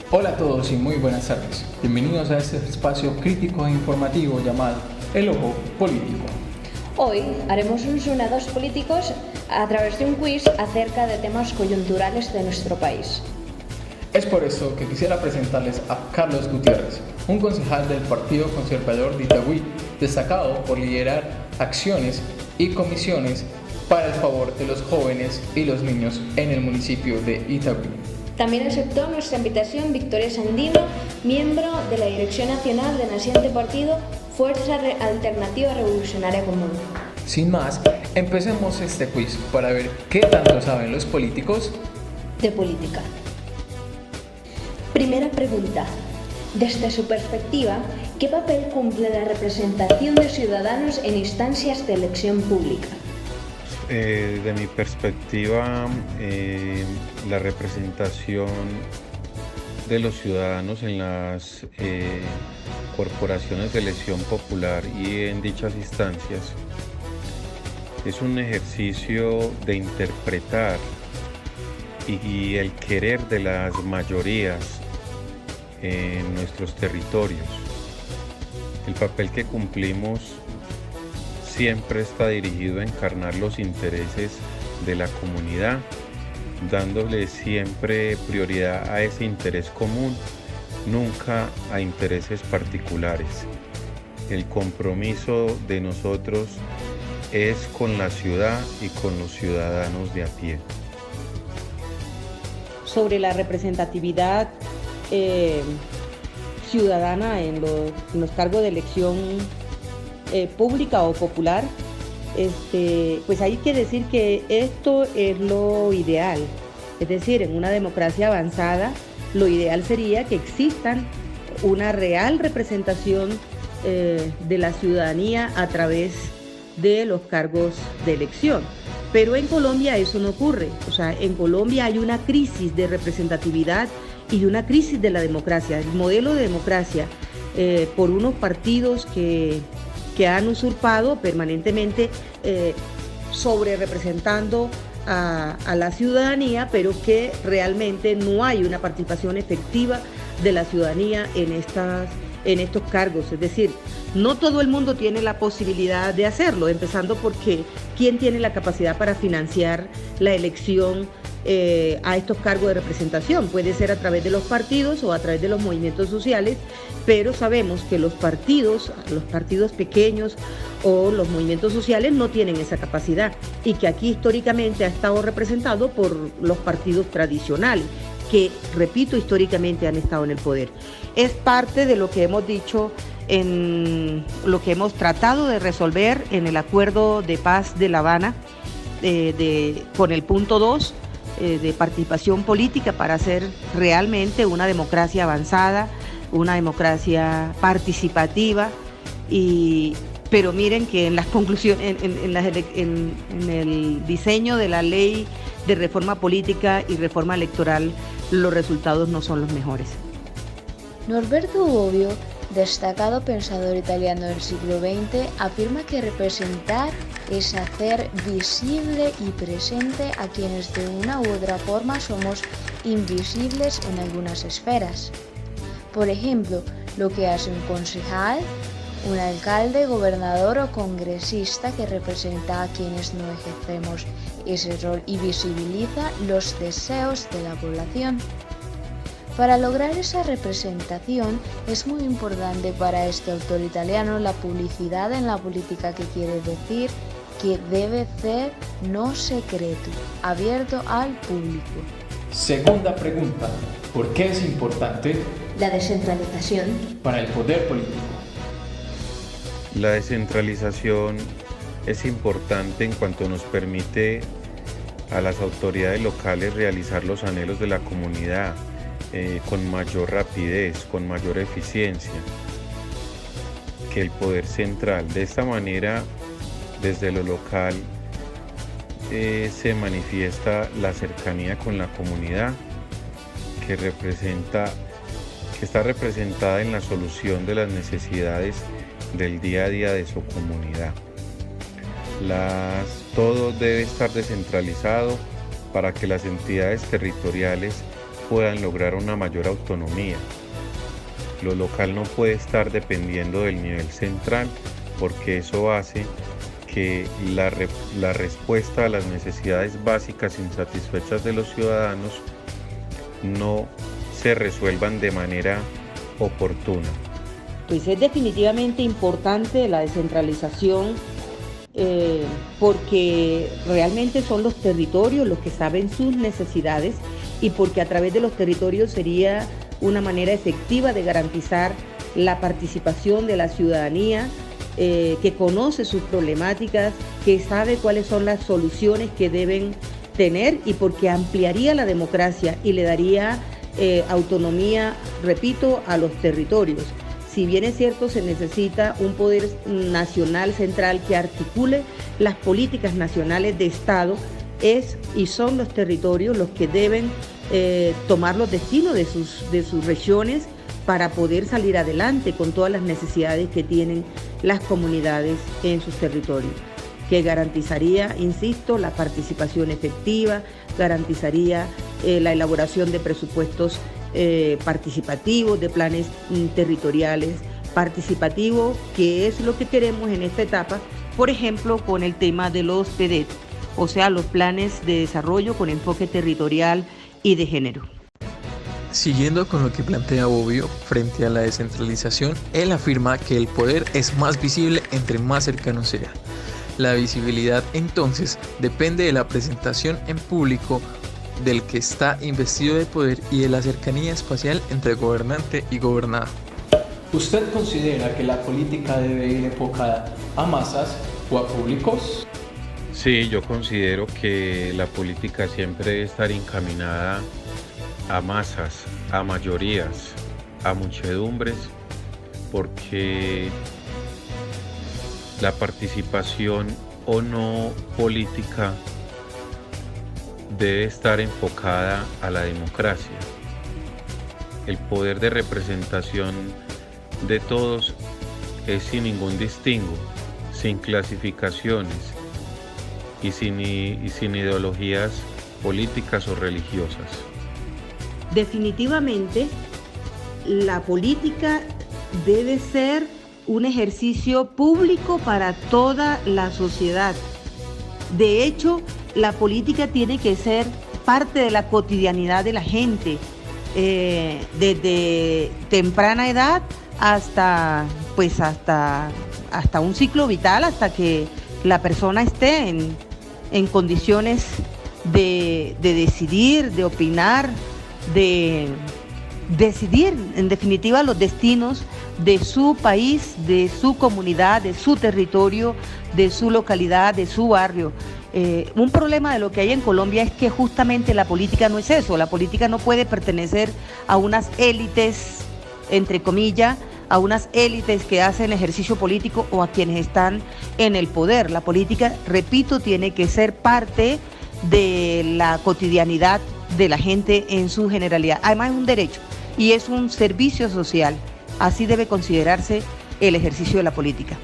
Hola a todos y muy buenas tardes. Bienvenidos a este espacio crítico e informativo llamado El Ojo Político. Hoy haremos un sonados políticos a través de un quiz acerca de temas coyunturales de nuestro país. Es por eso que quisiera presentarles a Carlos Gutiérrez, un concejal del Partido Conservador de Itagüí, destacado por liderar acciones y comisiones para el favor de los jóvenes y los niños en el municipio de Itagüí. También aceptó nuestra invitación Victoria Sandino, miembro de la Dirección Nacional del naciente partido Fuerza Alternativa Revolucionaria Común. Sin más, empecemos este quiz para ver qué tanto saben los políticos de política. Primera pregunta. Desde su perspectiva, ¿qué papel cumple la representación de ciudadanos en instancias de elección pública? De mi perspectiva, la representación de los ciudadanos en las corporaciones de elección popular y en dichas instancias es un ejercicio de interpretar y el querer de las mayorías en nuestros territorios. El papel que cumplimos siempre está dirigido a encarnar los intereses de la comunidad, dándole siempre prioridad a ese interés común, nunca a intereses particulares. El compromiso de nosotros es con la ciudad y con los ciudadanos de a pie. Sobre la representatividad ciudadana en los cargos de elección pública o popular, pues hay que decir que esto es lo ideal. Es decir, en una democracia avanzada, lo ideal sería que existan una real representación de la ciudadanía a través de los cargos de elección. Pero en Colombia eso no ocurre. O sea, en Colombia hay una crisis de representatividad y una crisis de la democracia. El modelo de democracia por unos partidos que han usurpado permanentemente sobre representando a la ciudadanía, pero que realmente no hay una participación efectiva de la ciudadanía en estos cargos. Es decir, no todo el mundo tiene la posibilidad de hacerlo, empezando porque ¿quién tiene la capacidad para financiar la elección a estos cargos de representación? Puede ser a través de los partidos o a través de los movimientos sociales, pero sabemos que los partidos pequeños o los movimientos sociales no tienen esa capacidad y que aquí históricamente ha estado representado por los partidos tradicionales que, repito, históricamente han estado en el poder. Es parte de lo que hemos dicho, en lo que hemos tratado de resolver en el Acuerdo de Paz de La Habana con el punto 2, de participación política para hacer realmente una democracia avanzada, una democracia participativa, pero miren que en las conclusiones, en el diseño de la ley de reforma política y reforma electoral, los resultados no son los mejores. Norberto Bobbio, destacado pensador italiano del siglo XX, afirma que representar es hacer visible y presente a quienes de una u otra forma somos invisibles en algunas esferas. Por ejemplo, lo que hace un concejal, un alcalde, gobernador o congresista que representa a quienes no ejercemos ese rol y visibiliza los deseos de la población. Para lograr esa representación es muy importante para este autor italiano la publicidad en la política, que quiere decir que debe ser no secreto, abierto al público. Segunda pregunta. ¿Por qué es importante la descentralización para el poder político? La descentralización es importante en cuanto nos permite a las autoridades locales realizar los anhelos de la comunidad con mayor rapidez, con mayor eficiencia que el poder central. De esta manera, desde lo local se manifiesta la cercanía con la comunidad que está representada en la solución de las necesidades del día a día de su comunidad. Todo debe estar descentralizado para que las entidades territoriales puedan lograr una mayor autonomía. Lo local no puede estar dependiendo del nivel central, porque eso hace que la respuesta a las necesidades básicas insatisfechas de los ciudadanos no se resuelvan de manera oportuna. Pues es definitivamente importante la descentralización porque realmente son los territorios los que saben sus necesidades y porque a través de los territorios sería una manera efectiva de garantizar la participación de la ciudadanía que conoce sus problemáticas, que sabe cuáles son las soluciones que deben tener y porque ampliaría la democracia y le daría autonomía, repito, a los territorios. Si bien es cierto, se necesita un poder nacional central que articule las políticas nacionales de Estado, es y son los territorios los que deben tomar los destinos de sus regiones para poder salir adelante con todas las necesidades que tienen las comunidades en sus territorios, que garantizaría, insisto, la participación efectiva, garantizaría la elaboración de presupuestos participativos, de planes territoriales participativos, que es lo que queremos en esta etapa, por ejemplo, con el tema de los PDET, o sea, los planes de desarrollo con enfoque territorial y de género. Siguiendo con lo que plantea Bobbio frente a la descentralización, él afirma que el poder es más visible entre más cercano sea. La visibilidad entonces depende de la presentación en público del que está investido de poder y de la cercanía espacial entre gobernante y gobernado. ¿Usted considera que la política debe ir enfocada a masas o a públicos? Sí, yo considero que la política siempre debe estar encaminada a masas, a mayorías, a muchedumbres, porque la participación o no política debe estar enfocada a la democracia. El poder de representación de todos es sin ningún distingo, sin clasificaciones y sin ideologías políticas o religiosas. Definitivamente, la política debe ser un ejercicio público para toda la sociedad. De hecho, la política tiene que ser parte de la cotidianidad de la gente, desde temprana edad hasta un ciclo vital, hasta que la persona esté en condiciones de decidir, de opinar, de decidir en definitiva los destinos de su país, de su comunidad, de su territorio, de su localidad, de su barrio. Un problema de lo que hay en Colombia es que justamente la política no es eso. La política no puede pertenecer a unas élites, entre comillas, a unas élites que hacen ejercicio político o a quienes están en el poder. La política, repito, tiene que ser parte de la cotidianidad de la gente en su generalidad. Además es un derecho y es un servicio social. Así debe considerarse el ejercicio de la política.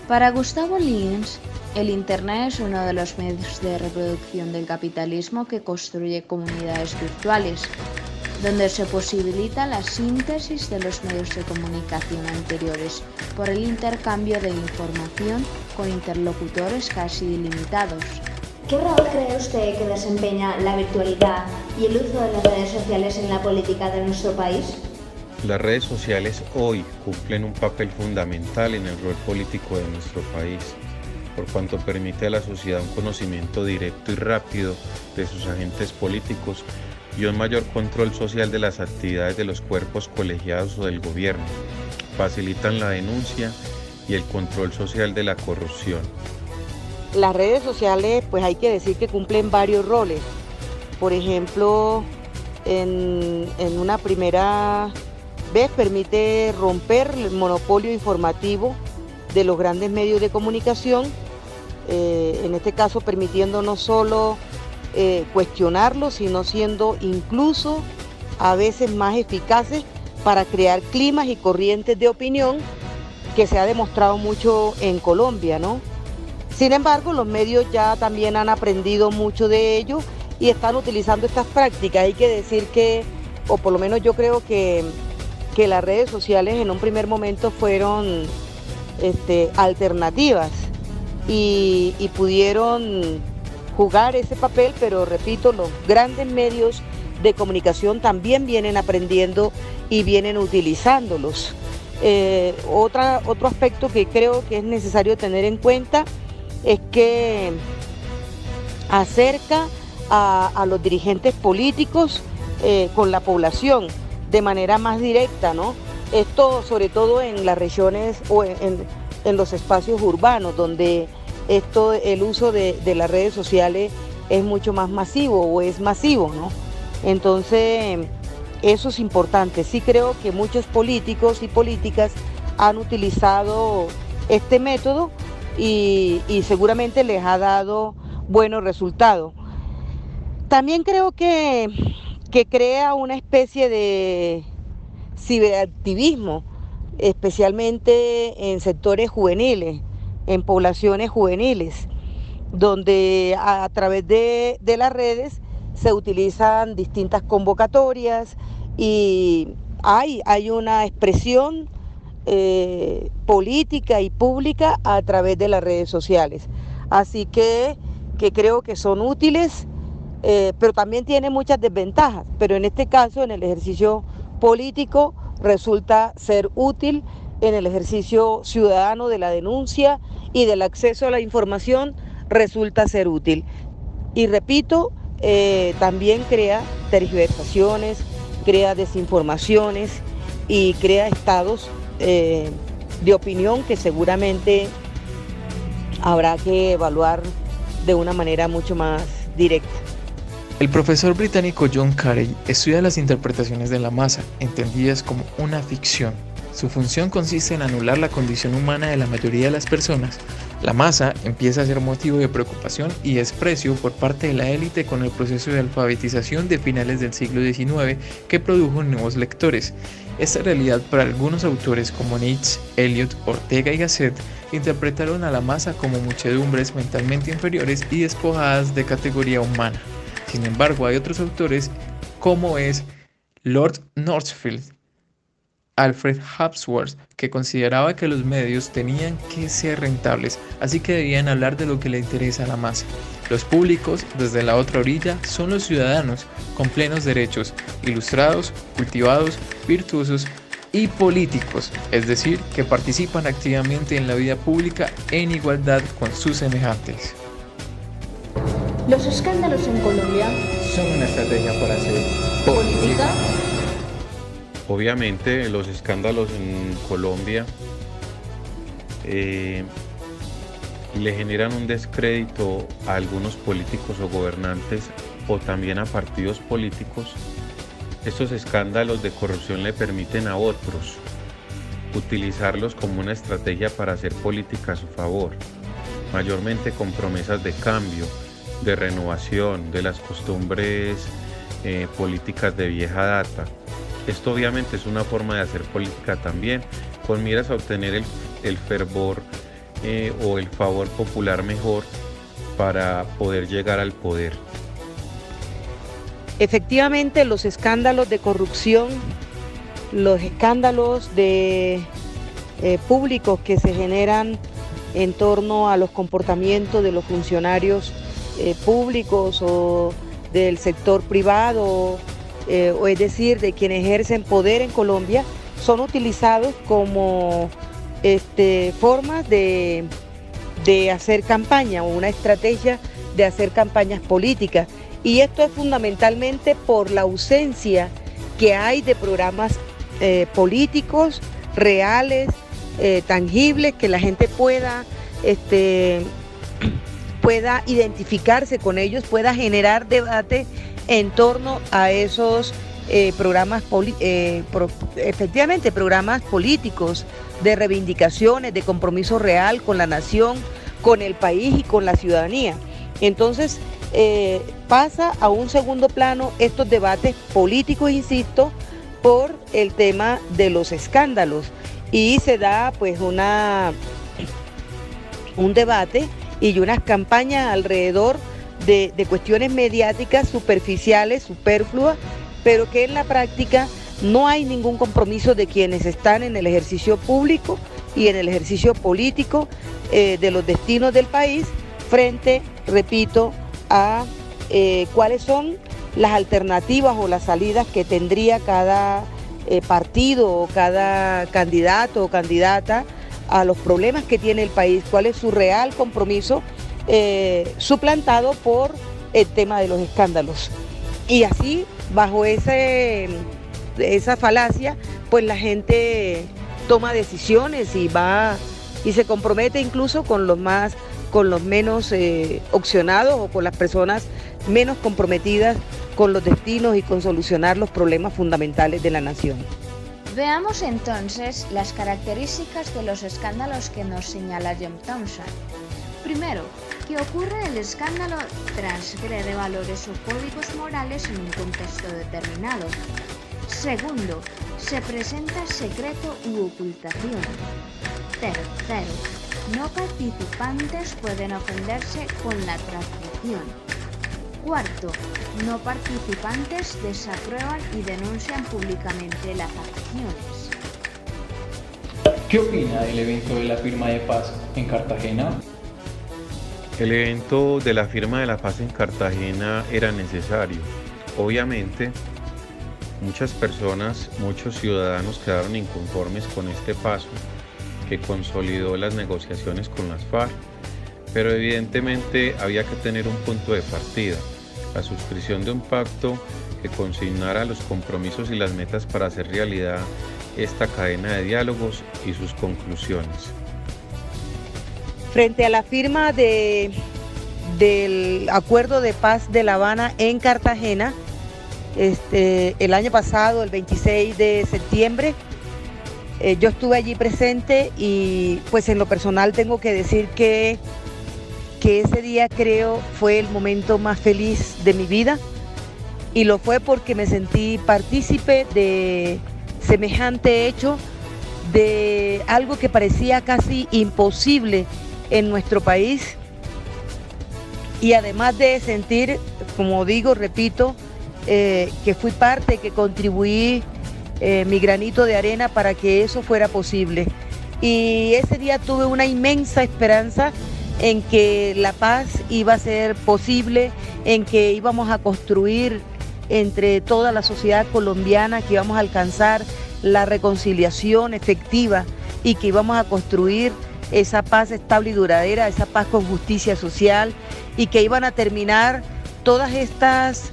Para Gustavo Lins, el Internet es uno de los medios de reproducción del capitalismo que construye comunidades virtuales, donde se posibilita la síntesis de los medios de comunicación anteriores por el intercambio de información con interlocutores casi ilimitados. ¿Qué rol cree usted que desempeña la virtualidad y el uso de las redes sociales en la política de nuestro país? Las redes sociales hoy cumplen un papel fundamental en el rol político de nuestro país, por cuanto permite a la sociedad un conocimiento directo y rápido de sus agentes políticos y un mayor control social de las actividades de los cuerpos colegiados o del gobierno. Facilitan la denuncia y el control social de la corrupción. Las redes sociales, pues hay que decir que cumplen varios roles. Por ejemplo, en una primera vez permite romper el monopolio informativo de los grandes medios de comunicación, en este caso permitiendo no solo cuestionarlo, sino siendo incluso a veces más eficaces para crear climas y corrientes de opinión, que se ha demostrado mucho en Colombia, ¿no? Sin embargo, los medios ya también han aprendido mucho de ello y están utilizando estas prácticas. Hay que decir que o por lo menos yo creo que las redes sociales en un primer momento fueron alternativas y pudieron jugar ese papel, pero repito, los grandes medios de comunicación también vienen aprendiendo y vienen utilizándolos. Otro aspecto que creo que es necesario tener en cuenta es que acerca a los dirigentes políticos con la población de manera más directa, ¿no? Esto sobre todo en las regiones o en los espacios urbanos, donde el uso de las redes sociales es mucho más masivo o es masivo, ¿no? Entonces, eso es importante. Sí creo que muchos políticos y políticas han utilizado este método y seguramente les ha dado buenos resultados. También creo que crea una especie de ciberactivismo, especialmente en sectores juveniles, en poblaciones juveniles, donde a través de las redes se utilizan distintas convocatorias y hay una expresión política y pública a través de las redes sociales. Así que creo que son útiles, pero también tiene muchas desventajas. Pero en este caso, en el ejercicio político, resulta ser útil. En el ejercicio ciudadano de la denuncia y del acceso a la información, resulta ser útil. Y repito, también crea tergiversaciones, crea desinformaciones y crea estados de opinión que seguramente habrá que evaluar de una manera mucho más directa. El profesor británico John Carey estudia las interpretaciones de la masa, entendidas como una ficción. Su función consiste en anular la condición humana de la mayoría de las personas. La masa empieza a ser motivo de preocupación y desprecio por parte de la élite con el proceso de alfabetización de finales del siglo XIX que produjo nuevos lectores. Esta realidad para algunos autores como Nietzsche, Eliot, Ortega y Gasset interpretaron a la masa como muchedumbres mentalmente inferiores y despojadas de categoría humana. Sin embargo, hay otros autores como es Lord Northfield, Alfred Hawksworth, que consideraba que los medios tenían que ser rentables, así que debían hablar de lo que le interesa a la masa. Los públicos, desde la otra orilla, son los ciudadanos, con plenos derechos, ilustrados, cultivados, virtuosos y políticos, es decir, que participan activamente en la vida pública en igualdad con sus semejantes. Los escándalos en Colombia Son una estrategia para hacer política. Obviamente los escándalos en Colombia le generan un descrédito a algunos políticos o gobernantes o también a partidos políticos. Estos escándalos de corrupción le permiten a otros utilizarlos como una estrategia para hacer política a su favor, mayormente con promesas de cambio, de renovación de las costumbres políticas de vieja data. Esto obviamente es una forma de hacer política también, con miras a obtener el fervor o el favor popular mejor para poder llegar al poder. Efectivamente, los escándalos de corrupción, los escándalos de públicos que se generan en torno a los comportamientos de los funcionarios públicos o del sector privado, o es decir, de quienes ejercen poder en Colombia, son utilizados como formas de hacer campaña o una estrategia de hacer campañas políticas. Y esto es fundamentalmente por la ausencia que hay de programas políticos reales, tangibles, que la gente pueda identificarse con ellos, pueda generar debate en torno a esos efectivamente programas políticos de reivindicaciones, de compromiso real con la nación, con el país y con la ciudadanía. Entonces pasa a un segundo plano estos debates políticos, insisto, por el tema de los escándalos, y se da pues un debate y unas campañas alrededor de cuestiones mediáticas superficiales, superfluas, pero que en la práctica no hay ningún compromiso de quienes están en el ejercicio público y en el ejercicio político de los destinos del país frente, repito, a cuáles son las alternativas o las salidas que tendría cada partido o cada candidato o candidata a los problemas que tiene el país, cuál es su real compromiso suplantado por el tema de los escándalos. Y así, bajo esa falacia, pues la gente toma decisiones y va y se compromete incluso con los menos opcionados o con las personas menos comprometidas con los destinos y con solucionar los problemas fundamentales de la nación. Veamos entonces las características de los escándalos que nos señala John Thompson. Primero, que ocurre el escándalo transgrede valores o códigos morales en un contexto determinado. Segundo, se presenta secreto u ocultación. Tercero, no participantes pueden ofenderse con la transcripción. Cuarto, no participantes desaprueban y denuncian públicamente las acciones. ¿Qué opina del evento de la firma de paz en Cartagena? El evento de la firma de la paz en Cartagena era necesario. Obviamente, muchas personas, muchos ciudadanos quedaron inconformes con este paso que consolidó las negociaciones con las FARC, pero evidentemente había que tener un punto de partida, la suscripción de un pacto que consignara los compromisos y las metas para hacer realidad esta cadena de diálogos y sus conclusiones. Frente a la firma del Acuerdo de Paz de La Habana en Cartagena, el año pasado, el 26 de septiembre, yo estuve allí presente y pues en lo personal tengo que decir que ese día creo fue el momento más feliz de mi vida, y lo fue porque me sentí partícipe de semejante hecho, de algo que parecía casi imposible en nuestro país, y además de sentir, como digo, repito, que fui parte, que contribuí mi granito de arena para que eso fuera posible. Y ese día tuve una inmensa esperanza en que la paz iba a ser posible, en que íbamos a construir entre toda la sociedad colombiana, que íbamos a alcanzar la reconciliación efectiva y que íbamos a construir esa paz estable y duradera, esa paz con justicia social, y que iban a terminar todas estas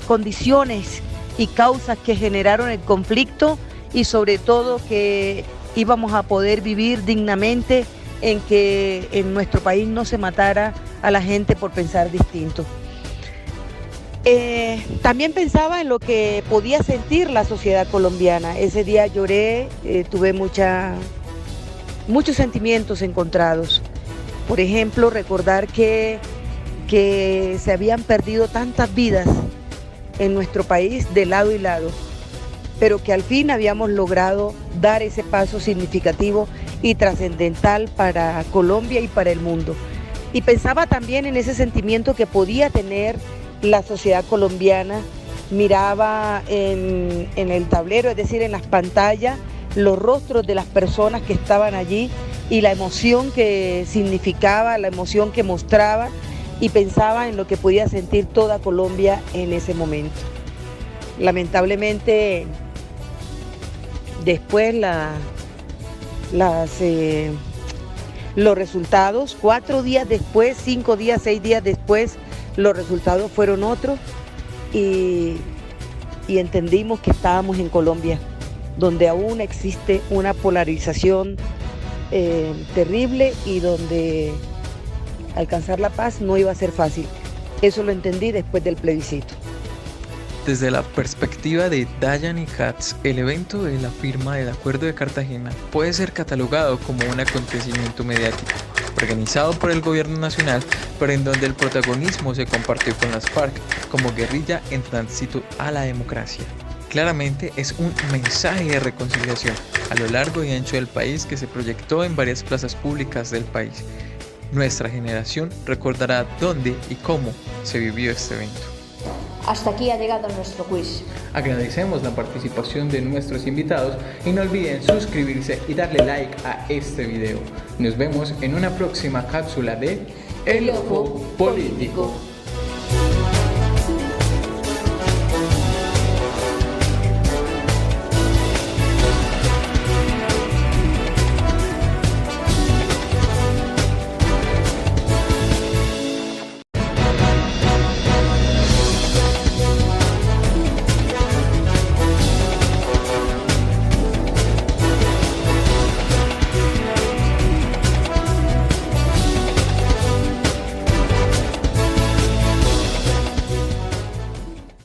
condiciones y causas que generaron el conflicto, y sobre todo que íbamos a poder vivir dignamente, en que en nuestro país no se matara a la gente por pensar distinto. También pensaba en lo que podía sentir la sociedad colombiana. Ese día lloré, tuve muchos sentimientos encontrados. Por ejemplo, recordar que se habían perdido tantas vidas en nuestro país de lado y lado, pero que al fin habíamos logrado dar ese paso significativo y trascendental para Colombia y para el mundo. Y pensaba también en ese sentimiento que podía tener la sociedad colombiana. Miraba en el tablero, es decir, en las pantallas, los rostros de las personas que estaban allí y la emoción que significaba, la emoción que mostraba, y pensaba en lo que podía sentir toda Colombia en ese momento. Lamentablemente, después los resultados, 4 días después, 5 días, 6 días después, los resultados fueron otros, y entendimos que estábamos en Colombia, donde aún existe una polarización terrible y donde alcanzar la paz no iba a ser fácil. Eso lo entendí después del plebiscito. Desde la perspectiva de Dayan y Katz, el evento de la firma del Acuerdo de Cartagena puede ser catalogado como un acontecimiento mediático, organizado por el gobierno nacional, pero en donde el protagonismo se compartió con las FARC como guerrilla en tránsito a la democracia. Claramente es un mensaje de reconciliación a lo largo y ancho del país que se proyectó en varias plazas públicas del país. Nuestra generación recordará dónde y cómo se vivió este evento. Hasta aquí ha llegado nuestro quiz. Agradecemos la participación de nuestros invitados y no olviden suscribirse y darle like a este video. Nos vemos en una próxima cápsula de El Ojo Político.